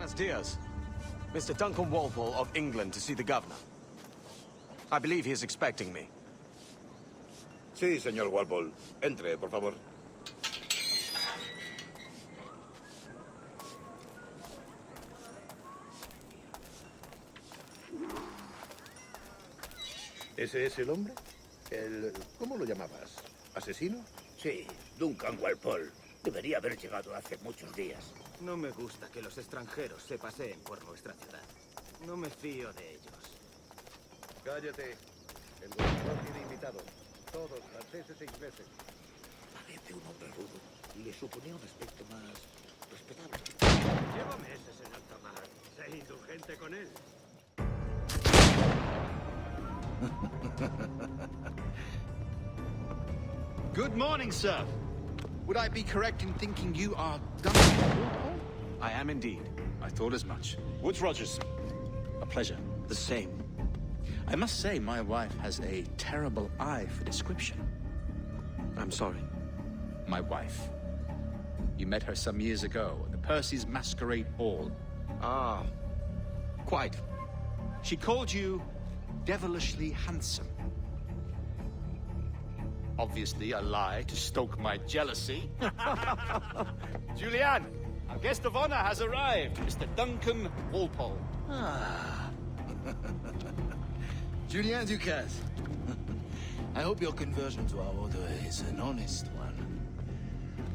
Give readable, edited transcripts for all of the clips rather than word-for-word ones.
Buenos dias. Mr. Duncan Walpole of England to see the governor. I believe he is expecting me. Sí, señor Walpole. Entre, por favor. ¿Ese es el hombre? ¿Cómo lo llamabas? ¿Asesino? Sí, Duncan Walpole. Debería haber llegado hace muchos días. No me gusta que los extranjeros se paseen por nuestra ciudad. No me fío de ellos. Cállate. El gobernador tiene invitados. Todos franceses e ingleses. Parece un hombre rudo. Le suponía un aspecto más respetable. Llevo meses en alta mar. Sé indulgente con él. Good morning, sir. Would I be correct in thinking you are Duncan? I am indeed. I thought as much. Woods Rogers. A pleasure. The same. I must say, my wife has a terrible eye for description. I'm sorry. My wife. You met her some years ago at the Percy's Masquerade Ball. Ah, quite. She called you devilishly handsome. Obviously a lie to stoke my jealousy. Julianne, our guest of honor has arrived, Mr. Duncan Walpole. Ah. Julien Ducasse. I hope your conversion to our order is an honest one.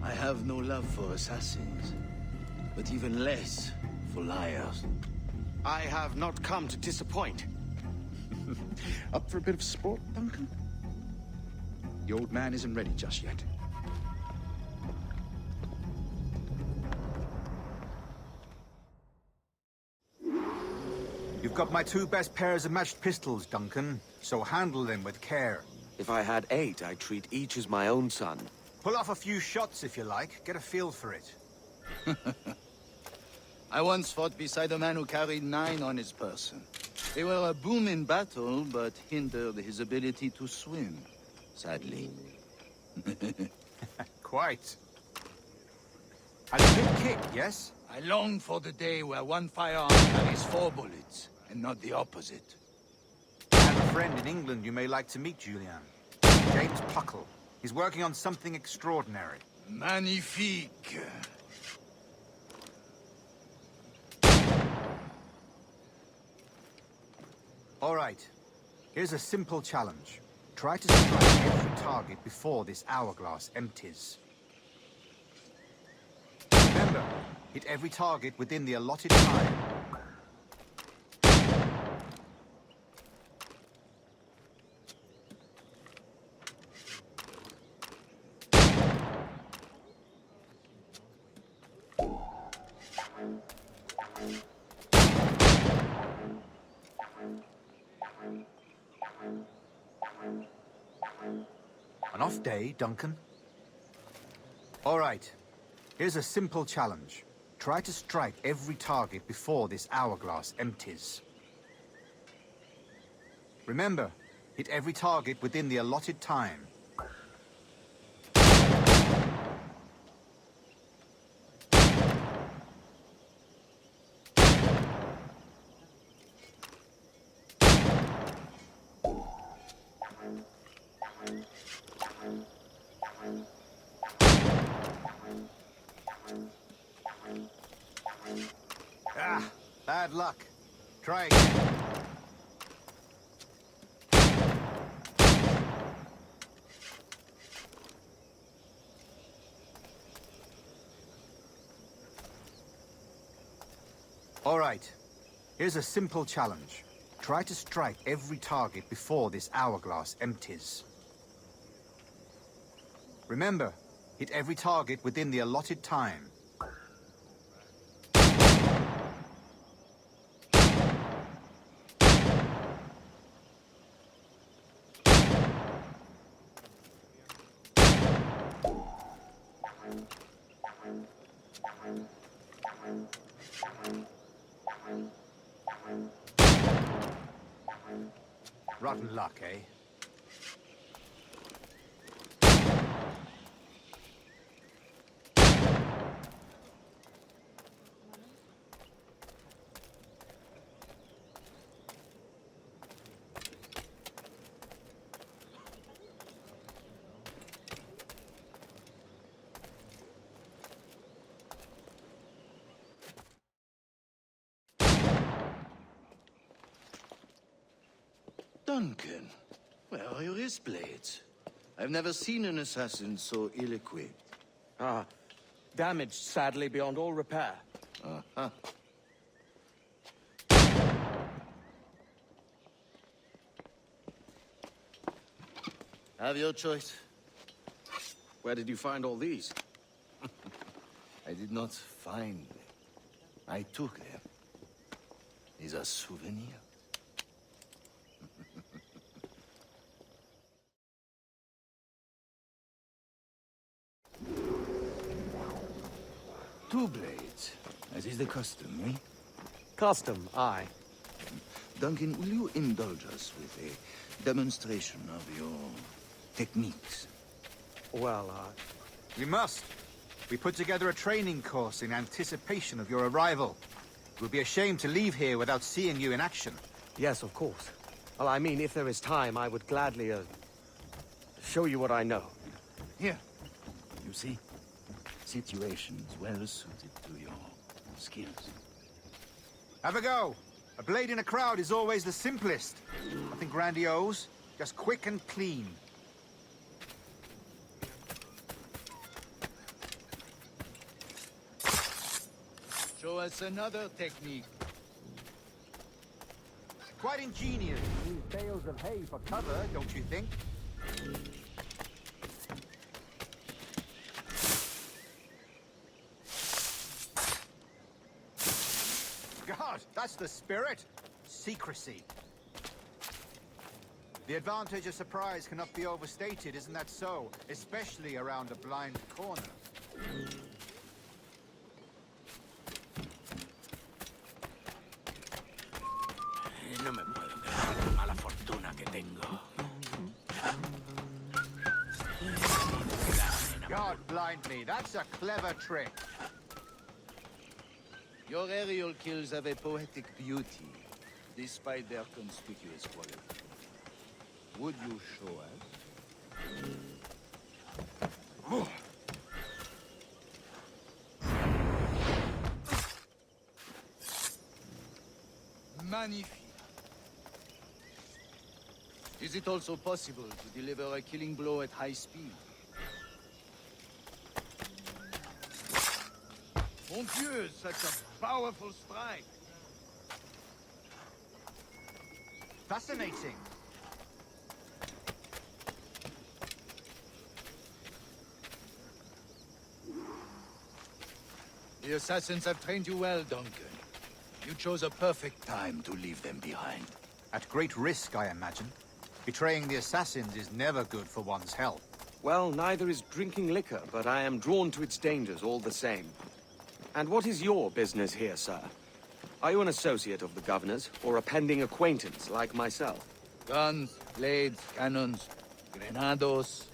I have no love for assassins, but even less for liars. I have not come to disappoint. Up for a bit of sport, Duncan? The old man isn't ready just yet. You've got my two best pairs of matched pistols, Duncan, so handle them with care. If I had 8, I'd treat each as my own son. Pull off a few shots if you like, get a feel for it. I once fought beside a man who carried 9 on his person. They were a boom in battle, but hindered his ability to swim, sadly. Quite. And a good kick, yes? I long for the day where one firearm carries 4 bullets, and not the opposite. I have a friend in England you may like to meet, Julian. James Puckle. He's working on something extraordinary. Magnifique. All right. Here's a simple challenge. Try to strike every target before this hourglass empties. Remember, hit every target within the allotted time. An off day, Duncan? All right. Here's a simple challenge. Try to strike every target before this hourglass empties. Remember, hit every target within the allotted time. Ah, bad luck. Try again. All right. Here's a simple challenge. Try to strike every target before this hourglass empties. Remember, hit every target within the allotted time. Rotten luck, eh? Duncan, where are your wrist blades? I've never seen an assassin so ill-equipped. Ah, damaged sadly beyond all repair. Uh-huh. Have your choice. Where did you find all these? I did not find them. I took them. These are souvenirs. Two blades, as is the custom, eh? Custom, aye. Duncan, will you indulge us with a demonstration of your techniques? Well, We must. We put together a training course in anticipation of your arrival. It would be a shame to leave here without seeing you in action. yes, of course. Well, I mean, if there is time, I would gladly, show you what I know. Here. You see? Situations well suited to your skills. Have a go. A blade in a crowd is always the simplest. Nothing grandiose, just quick and clean. Show us another technique. Quite ingenious. Use bales of hay for cover, don't you think? God, that's the spirit. Secrecy. The advantage of surprise cannot be overstated, isn't that so? Especially around a blind corner. No me puedo creer la mala fortuna que tengo. God blind me, that's a clever trick. Your aerial kills have a poetic beauty, despite their conspicuous quality. Would you show us? Magnifique. Is it also possible to deliver a killing blow at high speed? Mon Dieu, such a powerful strike! Fascinating. The assassins have trained you well, Duncan. You chose a perfect time to leave them behind. At great risk, I imagine. Betraying the assassins is never good for one's health. Well, neither is drinking liquor, but I am drawn to its dangers all the same. And what is your business here, sir? Are you an associate of the governor's, or a pending acquaintance like myself? Guns, blades, cannons, grenados.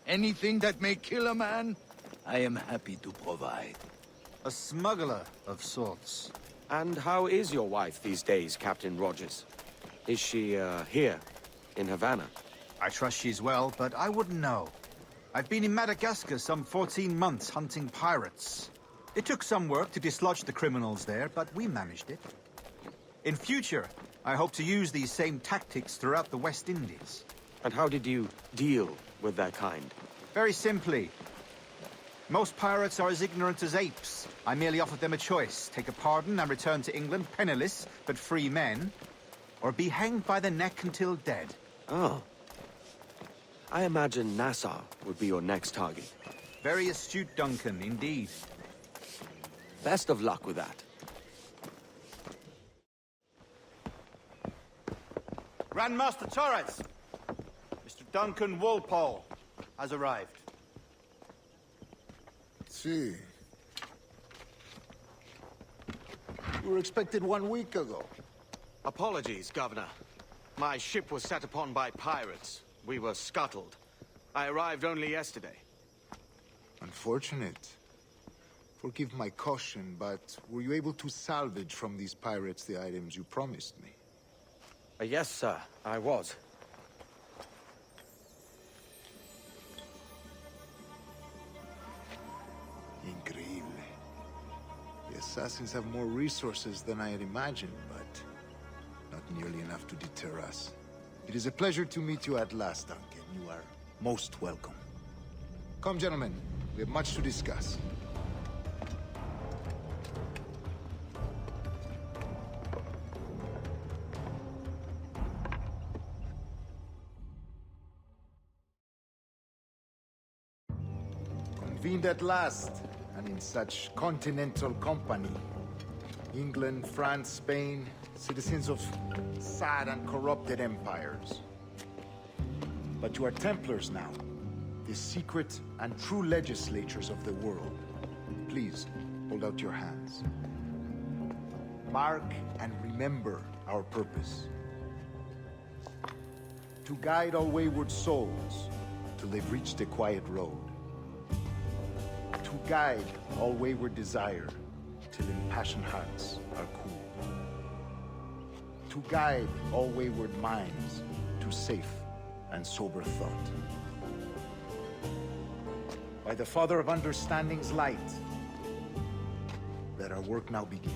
Anything that may kill a man, I am happy to provide. A smuggler of sorts. And how is your wife these days, Captain Rogers? Is she, here, in Havana? I trust she's well, but I wouldn't know. I've been in Madagascar some 14 months hunting pirates. It took some work to dislodge the criminals there, but we managed it. In future, I hope to use these same tactics throughout the West Indies. And how did you deal with their kind? Very simply. Most pirates are as ignorant as apes. I merely offered them a choice. Take a pardon and return to England penniless, but free men. Or be hanged by the neck until dead. Oh. I imagine Nassau would be your next target. Very astute, Duncan, indeed. Best of luck with that. Grandmaster Torres! Mr. Duncan Walpole has arrived. See. We were expected 1 week ago. Apologies, Governor. My ship was set upon by pirates. We were scuttled. I arrived only yesterday. Unfortunate. Forgive my caution, but were you able to salvage from these pirates the items you promised me? Yes, sir, I was. Increíble. The assassins have more resources than I had imagined, but not nearly enough to deter us. It is a pleasure to meet you at last, Duncan. You are most welcome. Come, gentlemen. We have much to discuss. Convened at last, and in such continental company. England, France, Spain, citizens of sad and corrupted empires. But you are Templars now, the secret and true legislators of the world. Please, hold out your hands. Mark and remember our purpose. To guide all wayward souls till they've reached the quiet road. To guide all wayward desire till impassioned hearts are cooled. To guide all wayward minds to safe and sober thought. By the Father of Understanding's light, let our work now begin.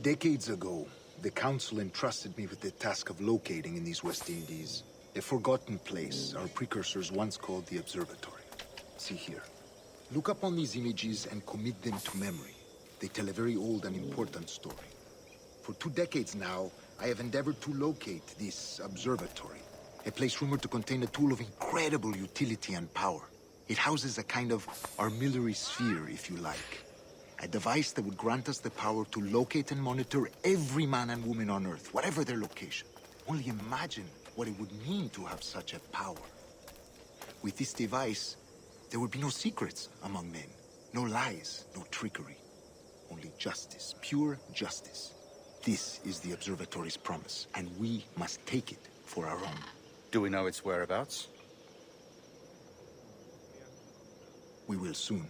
Decades ago, the Council entrusted me with the task of locating in these West Indies a forgotten place our precursors once called the Observatory. See here. Look upon these images and commit them to memory. They tell a very old and important story. For 2 decades now, I have endeavored to locate this observatory, a place rumored to contain a tool of incredible utility and power. It houses a kind of armillary sphere, if you like. A device that would grant us the power to locate and monitor every man and woman on Earth, whatever their location. Only imagine what it would mean to have such a power. With this device, there would be no secrets among men, no lies, no trickery. Only justice, pure justice. This is the Observatory's promise, and we must take it for our own. Do we know its whereabouts? We will soon.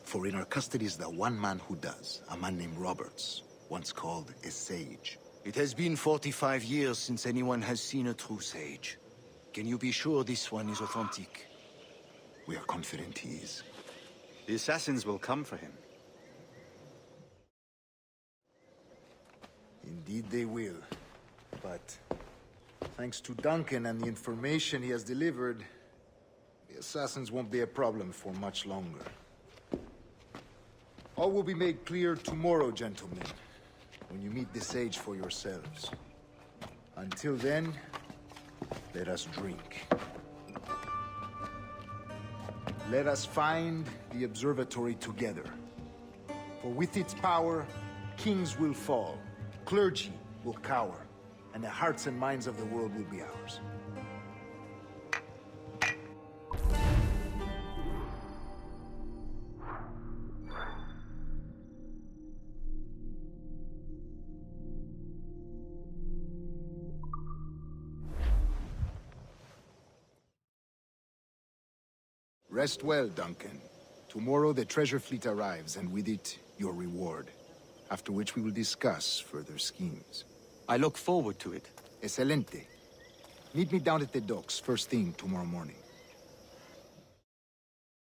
For in our custody is the one man who does, a man named Roberts, once called a sage. It has been 45 years since anyone has seen a true sage. Can you be sure this one is authentic? We are confident he is. The assassins will come for him. Indeed they will. But thanks to Duncan and the information he has delivered, the assassins won't be a problem for much longer. All will be made clear tomorrow, gentlemen, when you meet the sage for yourselves. Until then, let us drink. Let us find the observatory together. For with its power, kings will fall, clergy will cower, and the hearts and minds of the world will be ours. Rest well, Duncan. Tomorrow the treasure fleet arrives, and with it, your reward. After which we will discuss further schemes. I look forward to it. Excelente. Meet me down at the docks first thing tomorrow morning.